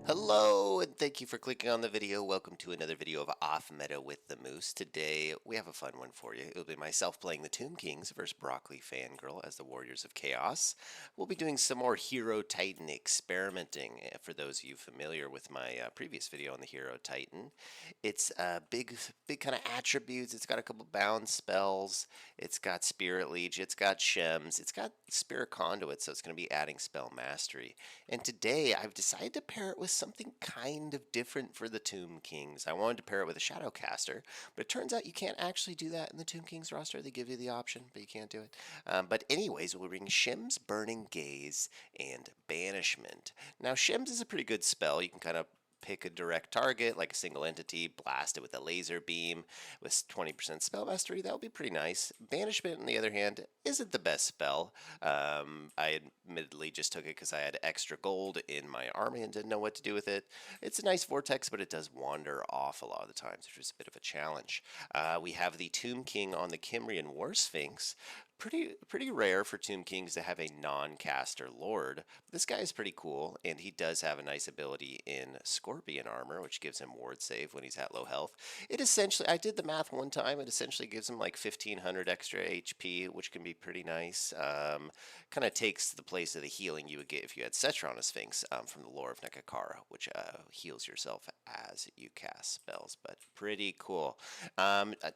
Hello, and thank you for clicking on the video. Welcome to another video of Off Meta with the Moose. Today, we have a fun one for you. It'll be myself playing the Tomb Kings versus Broccoli Fangirl as the Warriors of Chaos. We'll be doing some more Hierotitan experimenting, for those of you familiar with my previous video on the Hierotitan. It's big kind of attributes. It's got a couple bound spells. It's got Spirit Leech. It's got Shems. It's got Spirit Conduit, so it's going to be adding spell mastery. And today, I've decided to pair it with something kind of different for the Tomb Kings. I wanted to pair it with a Shadowcaster, but it turns out you can't actually do that in the Tomb Kings roster. They give you the option, but you can't do it. But anyways, we'll bring Shems Burning Gaze and Banishment. Now, Shems is a pretty good spell. You can kind of pick a direct target, like a single entity, blast it with a laser beam with 20% spell mastery. That would be pretty nice. Banishment, on the other hand, isn't the best spell. I admittedly just took it because I had extra gold in my army and didn't know what to do with it. It's a nice vortex, but it does wander off a lot of the times, which is a bit of a challenge. We have the Tomb King on the Kimrian War Sphinx. Pretty rare for Tomb Kings to have a non-caster lord. This guy is pretty cool, and he does have a nice ability in Scorpion armor, which gives him ward save when he's at low health. It essentially, I did the math one time, it essentially gives him like 1500 extra HP, which can be pretty nice. Kind of takes the place of the healing you would get if you had Cetron a Sphinx from the lore of Nekakara, which heals yourself as you cast spells, but pretty cool.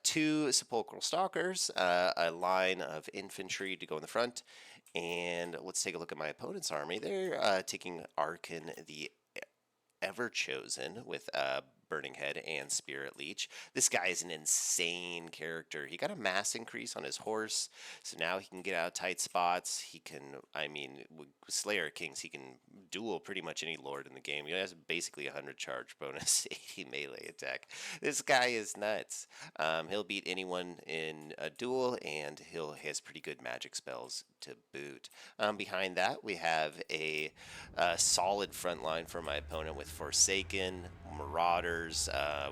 Two Sepulchral Stalkers, a line of infantry to go in the front, and let's take a look at my opponent's army. They're taking Arkan the Ever-Chosen with Burning Head and Spirit Leech. This guy is an insane character. He got a mass increase on his horse, so now he can get out of tight spots. He can, with Slayer Kings, he can duel pretty much any lord in the game. He has basically 100 charge bonus, 80 melee attack. This guy is nuts. He'll beat anyone in a duel, and he has pretty good magic spells to boot. Behind that, we have a solid front line for my opponent with Forsaken, Marauders.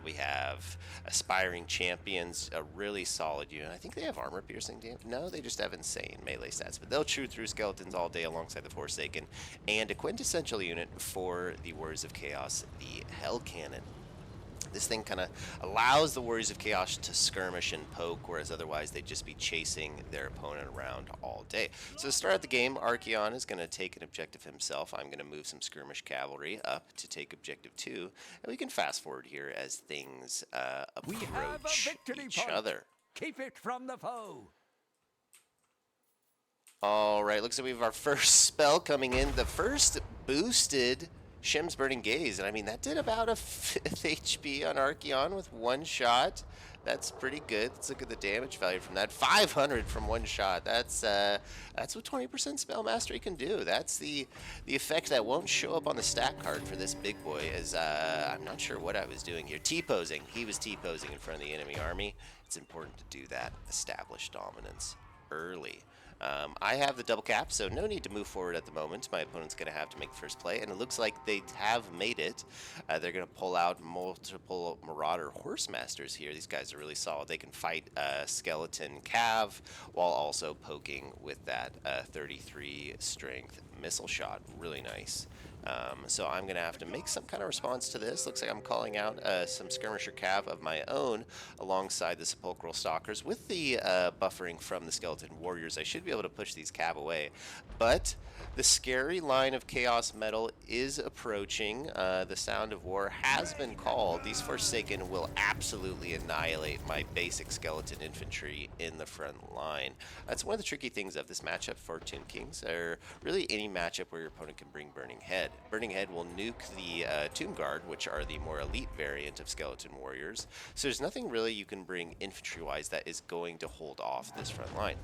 We have Aspiring Champions, a really solid unit. I think they have armor piercing damage. No, they just have insane melee stats, but they'll chew through skeletons all day alongside the Forsaken. And a quintessential unit for the Warriors of Chaos, the Hell Cannon. This thing kind of allows the Warriors of Chaos to skirmish and poke, whereas otherwise they'd just be chasing their opponent around all day. So to start out the game, Archeon is going to take an objective himself. I'm going to move some skirmish cavalry up to take objective 2, and we can fast forward here as things approach each other. Keep it from the foe. Alright, looks like we have our first spell coming in. The first boosted Shems Burning Gaze, and I mean that did about a 5th HP on Archeon with one shot. That's pretty good. Let's look at the damage value from that. 500 from one shot. That's what 20% spell mastery can do. That's the effect that won't show up on the stat card for this big boy. As I'm not sure what I was doing here. T-posing. He was T-posing in front of the enemy army. It's important to do that. Establish dominance early. I have the double cap, so no need to move forward at the moment. My opponent's going to have to make the first play, and it looks like they have made it. They're going to pull out multiple Marauder Horsemasters here. These guys are really solid. They can fight Skeleton Cav while also poking with that 33 strength missile shot. Really nice. So I'm going to have to make some kind of response to this. Looks like I'm calling out some Skirmisher Cav of my own alongside the Sepulchral Stalkers. With the buffering from the Skeleton Warriors, I should be able to push these Cav away. But the scary line of Chaos Metal is approaching. The Sound of War has been called. These Forsaken will absolutely annihilate my basic Skeleton Infantry in the front line. That's one of the tricky things of this matchup for Tomb Kings, or really any matchup where your opponent can bring Burning Head. Burning Head will nuke the Tomb Guard, which are the more elite variant of Skeleton Warriors. So there's nothing really you can bring infantry-wise that is going to hold off this front line.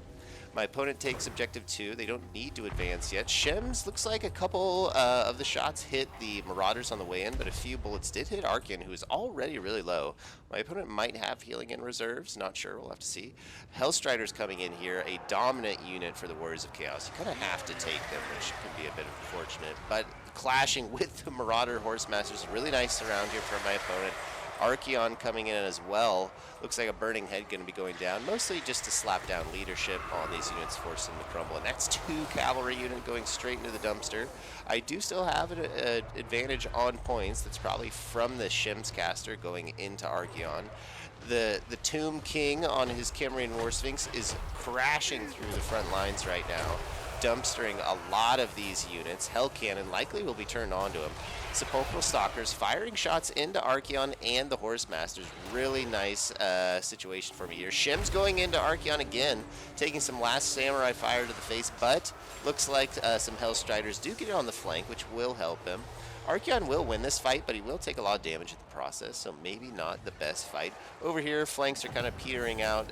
My opponent takes objective 2. They don't need to advance yet. Shems looks like a couple of the shots hit the Marauders on the way in, but a few bullets did hit Arkan, who is already really low. My opponent might have healing in reserves. Not sure. We'll have to see. Hellstrider's coming in here, a dominant unit for the Warriors of Chaos. You kind of have to take them, which can be a bit unfortunate, but clashing with the Marauder Horsemasters, really nice around here for my opponent. Archeon coming in as well. Looks like a Burning Head going to be going down, mostly just to slap down leadership on these units, force them to crumble. And that's 2 cavalry units going straight into the dumpster. I do still have an advantage on points. That's probably from the Shems caster going into Archeon. The Tomb King on his Cambrian War Sphinx is crashing through the front lines right now, dumpstering a lot of these units. Hell Cannon likely will be turned on to him. Sepulchral Stalkers firing shots into Archeon and the Horse Masters. Really nice situation for me here. Shems going into Archeon again, taking some last Samurai fire to the face, but looks like some Hellstriders do get it on the flank, which will help him. Archeon will win this fight, but he will take a lot of damage in the process, so maybe not the best fight. Over here, flanks are kind of petering out,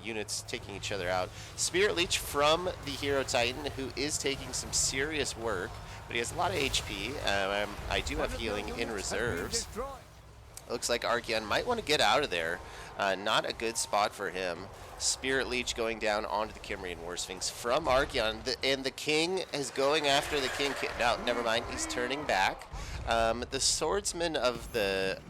units taking each other out. Spirit Leech from the Hierotitan, who is taking some serious work, but he has a lot of HP. I do have healing in reserves. Looks like Archeon might want to get out of there. Not a good spot for him. Spirit Leech going down onto the Cambrian War Sphinx from Archeon, and the King is going after the King. No, never mind, he's turning back. The swordsman of the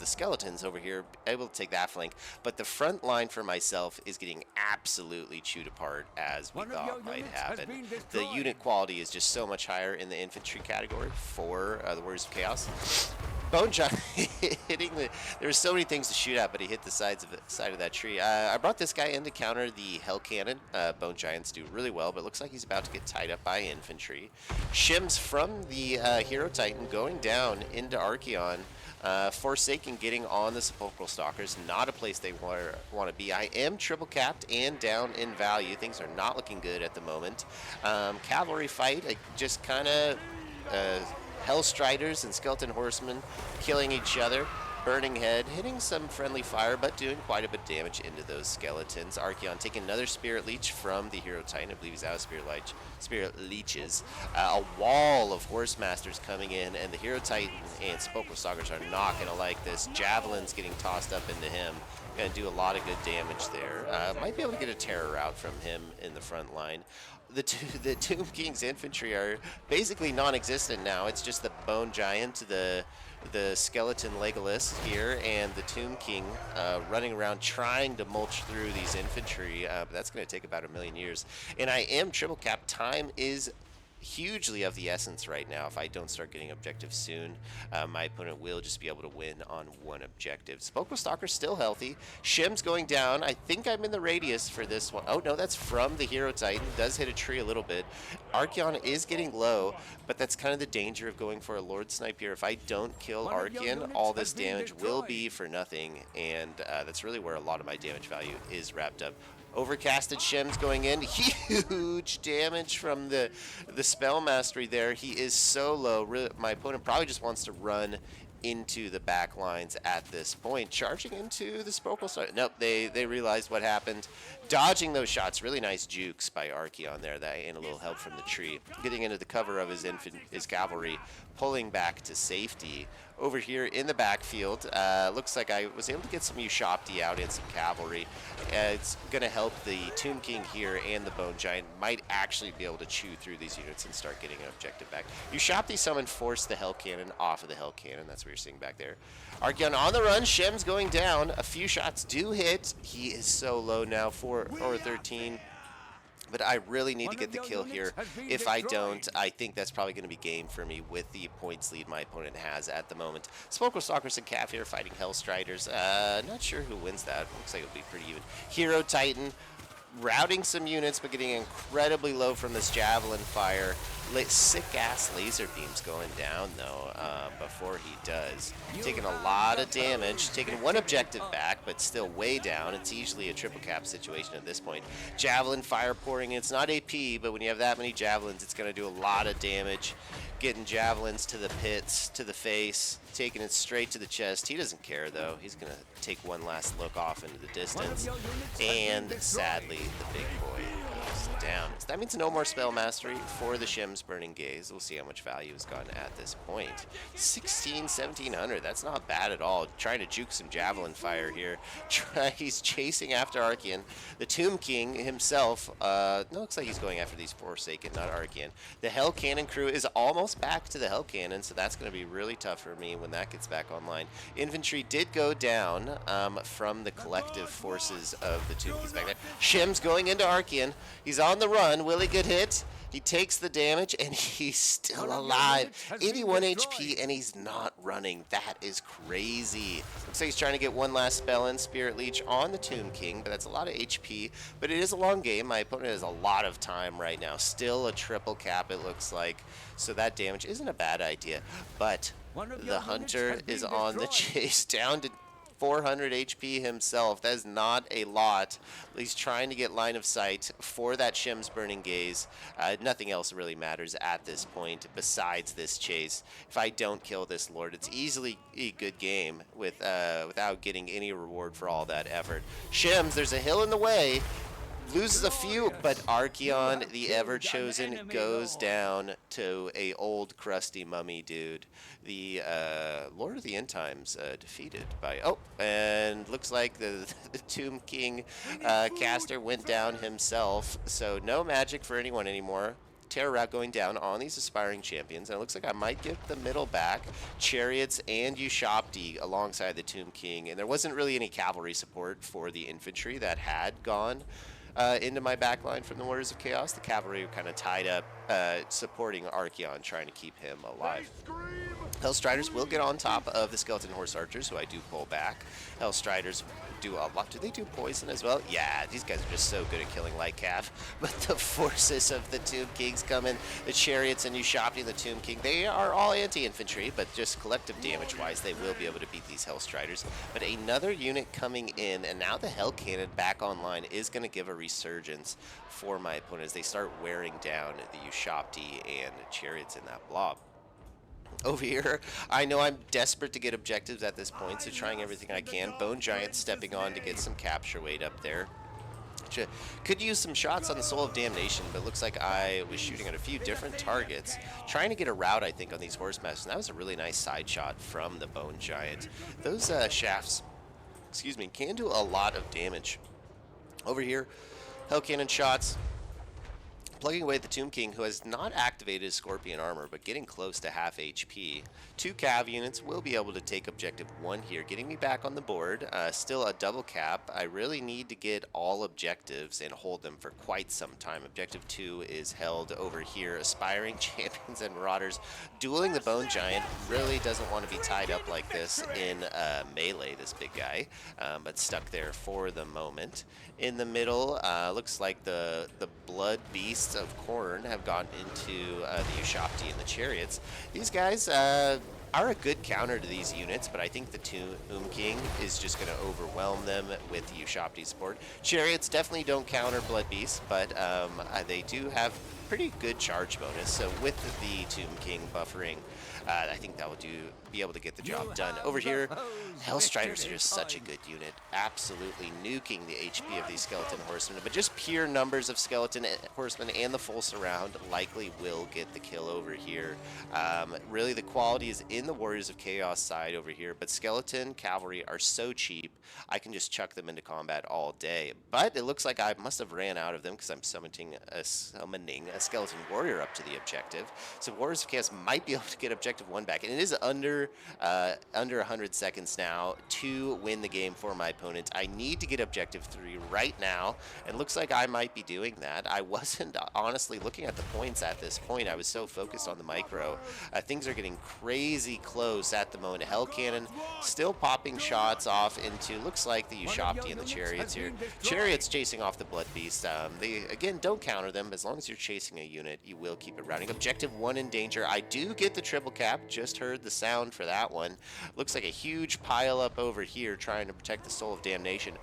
skeletons over here able to take that flank, but the front line for myself is getting absolutely chewed apart, as we thought might happen. The unit quality is just so much higher in the infantry category for the Warriors of Chaos. Bone Giant hitting the. There were so many things to shoot at, but he hit the side of that tree. I brought this guy in to counter the Hell Cannon. Bone Giants do really well, but it looks like he's about to get tied up by infantry. Shems from the Hierotitan going down into Archeon. Forsaken getting on the Sepulchral Stalkers, not a place they want to be. I am triple capped and down in value. Things are not looking good at the moment. Cavalry fight, just kind of Hellstriders and Skeleton Horsemen killing each other. Burning Head hitting some friendly fire, but doing quite a bit of damage into those skeletons. Archeon taking another Spirit Leech from the Hierotitan. I believe he's out of Spirit Leeches. A wall of Horse Masters coming in, and the Hierotitan and Sepulchral Stalkers are not going to like this. Javelins getting tossed up into him. Going to do a lot of good damage there. Might be able to get a terror route from him in the front line. The Tomb King's infantry are basically non-existent now. It's just the Bone Giant, the Skeleton Legolas here, and the Tomb King running around trying to mulch through these infantry. But that's going to take about 1,000,000 years. And I am triple cap. Time is hugely of the essence right now. If I don't start getting objectives soon, my opponent will just be able to win on one objective. Sepulchral Stalker's still healthy. Shems going down. I think I'm in the radius for this one. Oh no, that's from the Hierotitan. Does hit a tree a little bit. Archeon is getting low, but that's kind of the danger of going for a Lord Snipe here. If I don't kill Archeon, all this damage will be for nothing, and that's really where a lot of my damage value is wrapped up. Overcasted Shems going in. Huge damage from the spell mastery there. He is so low. Really, my opponent probably just wants to run into the back lines at this point. Charging into the Sepulchral Stalker. Nope, they realized what happened. Dodging those shots. Really nice jukes by Archeon there. That and a little help from the tree. Getting into the cover of his cavalry. Pulling back to safety. Over here in the backfield, looks like I was able to get some Ushabti out and some cavalry. It's going to help the Tomb King here, and the Bone Giant might actually be able to chew through these units and start getting an objective back. Ushabti summon forced the Hell Cannon off of the Hell Cannon. That's what you're seeing back there. Archeon on the run. Shems going down. A few shots do hit. He is so low now, 4 or 13. But I really need to get the kill here. If I don't, I think that's probably going to be game for me with the points lead my opponent has at the moment. Sepulchral Stalkers and Calf here fighting Hellstriders. Not sure who wins that. Looks like it'll be pretty even. Hierotitan routing some units, but getting incredibly low from this Javelin fire. Sick-ass laser beams going down, though, before he does. Taking a lot of damage, taking one objective back, but still way down. It's easily a triple cap situation at this point. Javelin fire pouring in. It's not AP, but when you have that many Javelins, it's going to do a lot of damage. Getting Javelins to the pits, to the face, taking it straight to the chest. He doesn't care, though. He's going to take one last look off into the distance. And sadly, the big boy Down. So that means no more spell mastery for the Shems Burning Gaze. We'll see how much value has gone at this point. 1700. That's not bad at all. Trying to juke some javelin fire here. He's chasing after Archean. The Tomb King himself, no, looks like he's going after these Forsaken, not Archean. The Hell Cannon crew is almost back to the Hell Cannon, so that's going to be really tough for me when that gets back online. Infantry did go down from the collective forces of the Tomb Kings back there. Shems going into Archean. He's on the run. Will he get hit? He takes the damage, and he's still alive. 81 HP, and he's not running. That is crazy. Looks like he's trying to get one last spell in, Spirit Leech on the Tomb King, but that's a lot of HP. But it is a long game. My opponent has a lot of time right now. Still a triple cap, it looks like. So that damage isn't a bad idea. But the Hunter is on the chase down to 400 HP himself. That is not a lot. He's trying to get line of sight for that Shems Burning Gaze. Nothing else really matters at this point besides this chase. If I don't kill this Lord, it's easily a good game without getting any reward for all that effort. Shems, there's a hill in the way. Loses a few, but Archeon, the ever-chosen, goes down to a old crusty mummy dude. The Lord of the End Times defeated by... Oh, and looks like the Tomb King caster went down himself, so no magic for anyone anymore. Terror Route going down on these aspiring champions, and it looks like I might get the middle back. Chariots and Ushopti alongside the Tomb King, and there wasn't really any cavalry support for the infantry that had gone into my backline from the Warriors of Chaos. The cavalry were kind of tied up supporting Archeon, trying to keep him alive. Hellstriders will get on top of the Skeleton Horse Archers, who I do pull back. Hellstriders do a lot. Do they do poison as well? Yeah, these guys are just so good at killing Light Calf. But the forces of the Tomb Kings come in. The Chariots and Ushopti and the Tomb King, they are all anti-infantry, but just collective damage-wise, they will be able to beat these Hellstriders. But another unit coming in, and now the Hell Cannon back online is going to give a resurgence for my opponent as they start wearing down the Ushopti and Chariots in that blob. Over here, I know I'm desperate to get objectives at this point, so trying everything I can. Bone Giant stepping on to get some capture weight up there. Could use some shots on the Soul of Damnation, but it looks like I was shooting at a few different targets. Trying to get a route, I think, on these horse masters. And that was a really nice side shot from the Bone Giant. Those shafts, excuse me, can do a lot of damage. Over here, Hell Cannon shots. Plugging away the Tomb King, who has not activated his Scorpion armor, but getting close to half HP. 2 cav units will be able to take objective 1 here, getting me back on the board. Still a double cap. I really need to get all objectives and hold them for quite some time. Objective 2 is held over here. Aspiring Champions and Marauders dueling the Bone Giant. Really doesn't want to be tied up like this in melee, this big guy, but stuck there for the moment. In the middle, looks like the Blood Beasts of Khorne have gotten into the Ushopti and the Chariots. These guys are a good counter to these units, but I think the Tomb King is just going to overwhelm them with the Ushopti support. Chariots definitely don't counter Blood Beasts, but they do have pretty good charge bonus, so with the Tomb King buffering, I think that will be able to get the job done. Over here, Hellstriders are just such a good unit, absolutely nuking the HP of these Skeleton Horsemen, but just pure numbers of Skeleton Horsemen and the full surround likely will get the kill over here. Really, the quality is in the Warriors of Chaos side over here, but Skeleton Cavalry are so cheap, I can just chuck them into combat all day. But it looks like I must have ran out of them because I'm summoning a Skeleton Warrior up to the objective. So Warriors of Chaos might be able to get objective 1 back, and it is under 100 seconds now to win the game for my opponent. I need to get objective 3 right now, and looks like I might be doing that. I wasn't honestly looking at the points at this point. I was so focused on the micro. Things are getting crazy close at the moment. Hell Cannon still popping shots off into, looks like the Ushopti and the Chariots here. Chariots chasing off the Blood Beast. They, again, don't counter them. As long as you're chasing a unit, you will keep it rounding. Objective 1 in danger. I do get the triple cap. Just heard the sound for that one. Looks like a huge pile up over here trying to protect the Soul of Damnation.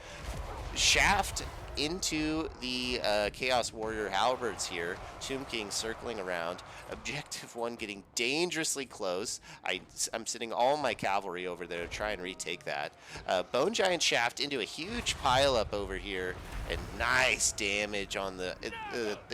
Shaft into the Chaos Warrior Halberds here. Tomb King circling around. Objective 1 getting dangerously close. I'm sending all my cavalry over there to try and retake that. Bone Giant Shaft into a huge pileup over here. And nice damage on the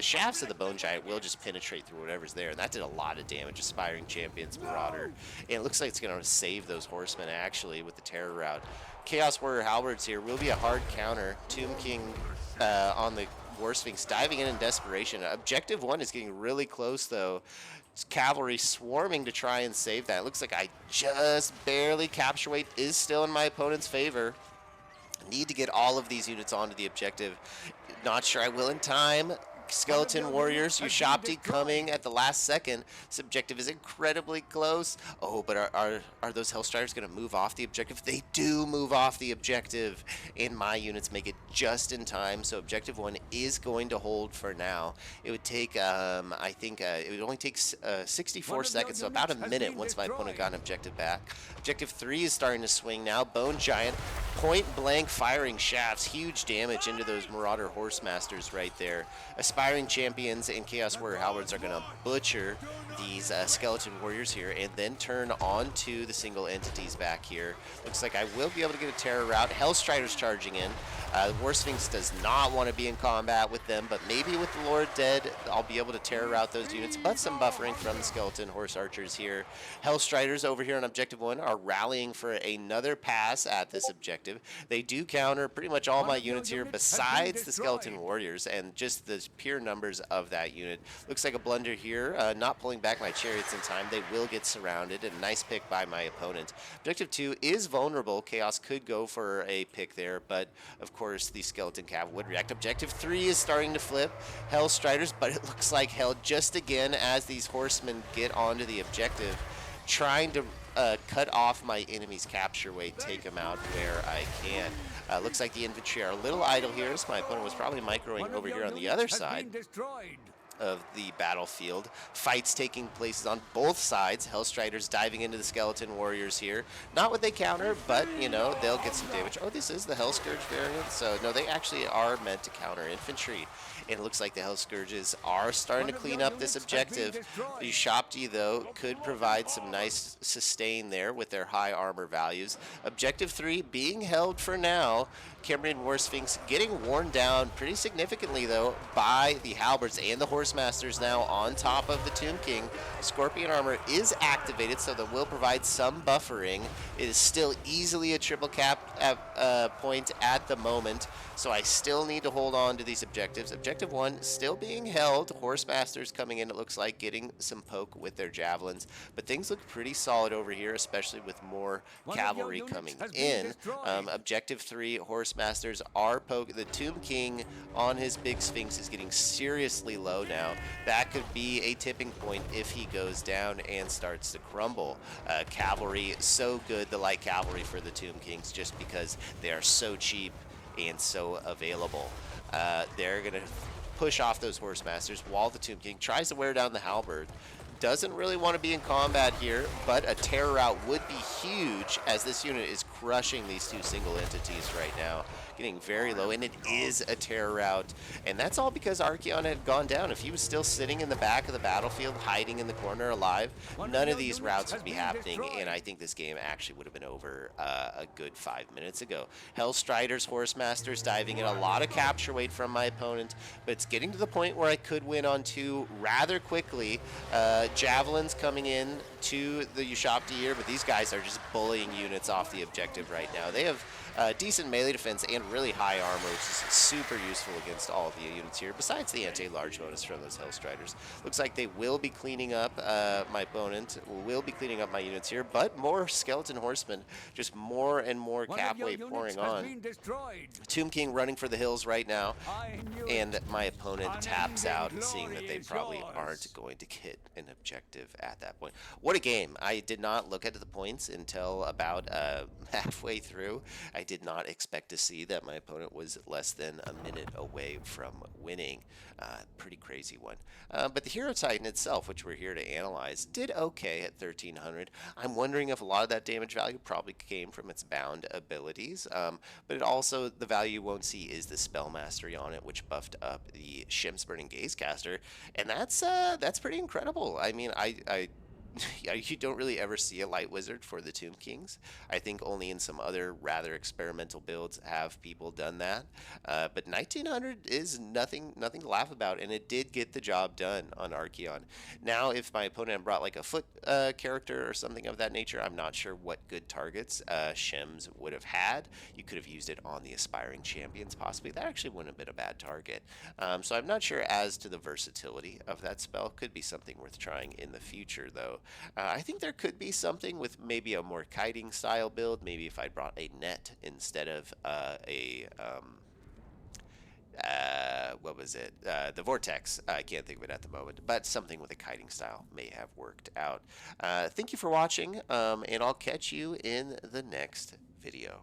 shafts of the Bone Giant will just penetrate through whatever's there. And that did a lot of damage. Aspiring Champions Marauder. And it looks like it's going to save those horsemen actually with the Terror Route. Chaos Warrior Halberds here will be a hard counter. Tomb King on the War Sphinx diving in desperation. Objective 1 is getting really close though. It's cavalry swarming to try and save that. It looks like I just barely capture weight is still in my opponent's favor. Need to get all of these units onto the objective. Not sure I will in time. Skeleton Warriors, Ushapti coming at the last second. This objective is incredibly close. Oh, but are those Hellstriders going to move off the objective? They do move off the objective, and my units make it just in time. So objective 1 is going to hold for now. It would take, I think, it would only take 64 seconds, so about a minute once my opponent got an objective back. Objective 3 is starting to swing now. Bone Giant, point blank firing shafts, huge damage into those Marauder Horsemasters right there. Aspiring Champions and Chaos Warrior Halberds are going to butcher these Skeleton Warriors here and then turn on to the single entities back here. Looks like I will be able to get a Terror Route. Hellstriders charging in. The War Sphinx does not want to be in combat with them, but maybe with the Lord dead, I'll be able to Terror Route those units, but some buffering from the Skeleton Horse Archers here. Hellstriders over here on Objective 1 are rallying for another pass at this objective. They do counter pretty much all my units here besides the Skeleton Warriors, and just the pure numbers of that unit. Looks like a blunder here, not pulling back my chariots in time. They will get surrounded, and nice pick by my opponent. Objective 2 is vulnerable. Chaos could go for a pick there, but of course the Skeleton Cav would react. Objective 3 is starting to flip. Hellstriders, but it looks like hell just again as these horsemen get onto the objective, trying to cut off my enemy's capture weight, take them out where I can. Looks like the infantry are a little idle here, so my opponent was probably microing over here on the other side of the battlefield. Fights taking places on both sides. Hellstriders diving into the Skeleton Warriors here. Not what they counter, but, you know, they'll get some damage. Oh, this is the Hellscourge variant, so no, they actually are meant to counter infantry. And it looks like the Hellscourges are starting to clean up this objective. The Ushapti, though, could provide some nice sustain there with their high armor values. Objective 3 being held for now. Cambrian War Sphinx getting worn down pretty significantly, though, by the Halberds and the Horsemasters now on top of the Tomb King. Scorpion armor is activated, so that will provide some buffering. It is still easily a triple cap point at the moment, so I still need to hold on to these objectives. Objective 1 still being held. Horsemasters coming in, it looks like, getting some poke with their javelins, but things look pretty solid over here, especially with more cavalry coming in. Objective 3, Horsemasters are poking. The Tomb King on his big Sphinx is getting seriously low now. That could be a tipping point if he goes down and starts to crumble. Cavalry, so good, the light cavalry for the Tomb Kings, just because they are so cheap and so available. They're going to push off those Horsemasters while the Tomb King tries to wear down the Halberd. Doesn't really want to be in combat here, but a Terror Route would be huge, as this unit is crushing these two single entities right now. Getting very low, and it is a Terror Route. And that's all because Archaon had gone down. If he was still sitting in the back of the battlefield, hiding in the corner alive, none of these routes would be happening, and I think this game actually would have been over a good 5 minutes ago. Hellstriders, Horsemasters diving in, a lot of capture weight from my opponent, but it's getting to the point where I could win on two rather quickly. Javelins coming in to the Ushapti here, but these guys are just bullying units off the objective right now. They have decent melee defense and really high armor, which is super useful against all of the units here, besides the anti-large bonus from those Hellstriders. Looks like they will be cleaning up my opponent, will be cleaning up my units here, but more Skeleton Horsemen, just more and more cap weight pouring on. Tomb King running for the hills right now, and my opponent taps out, seeing that they probably aren't going to get an objective at that point. What a game. I did not look at the points until about halfway through. I did not expect to see that my opponent was less than a minute away from winning. Pretty crazy one. But the Hierotitan itself, which we're here to analyze, did okay at 1300. I'm wondering if a lot of that damage value probably came from its bound abilities, but it also, the value you won't see is the spell mastery on it, which buffed up the Shems Burning Gaze caster, and that's pretty incredible. I mean, I you don't really ever see a light wizard for the Tomb Kings. I think only in some other rather experimental builds have people done that. But 1900 is nothing to laugh about, and it did get the job done on Archeon. Now, if my opponent brought like a foot character or something of that nature, I'm not sure what good targets Shems would have had. You could have used it on the aspiring champions, possibly. That actually wouldn't have been a bad target. So I'm not sure as to the versatility of that spell. Could be something worth trying in the future, though. I think there could be something with maybe a more kiting style build. Maybe if I brought a net instead of what was it? The Vortex. I can't think of it at the moment, but something with a kiting style may have worked out. Thank you for watching, and I'll catch you in the next video.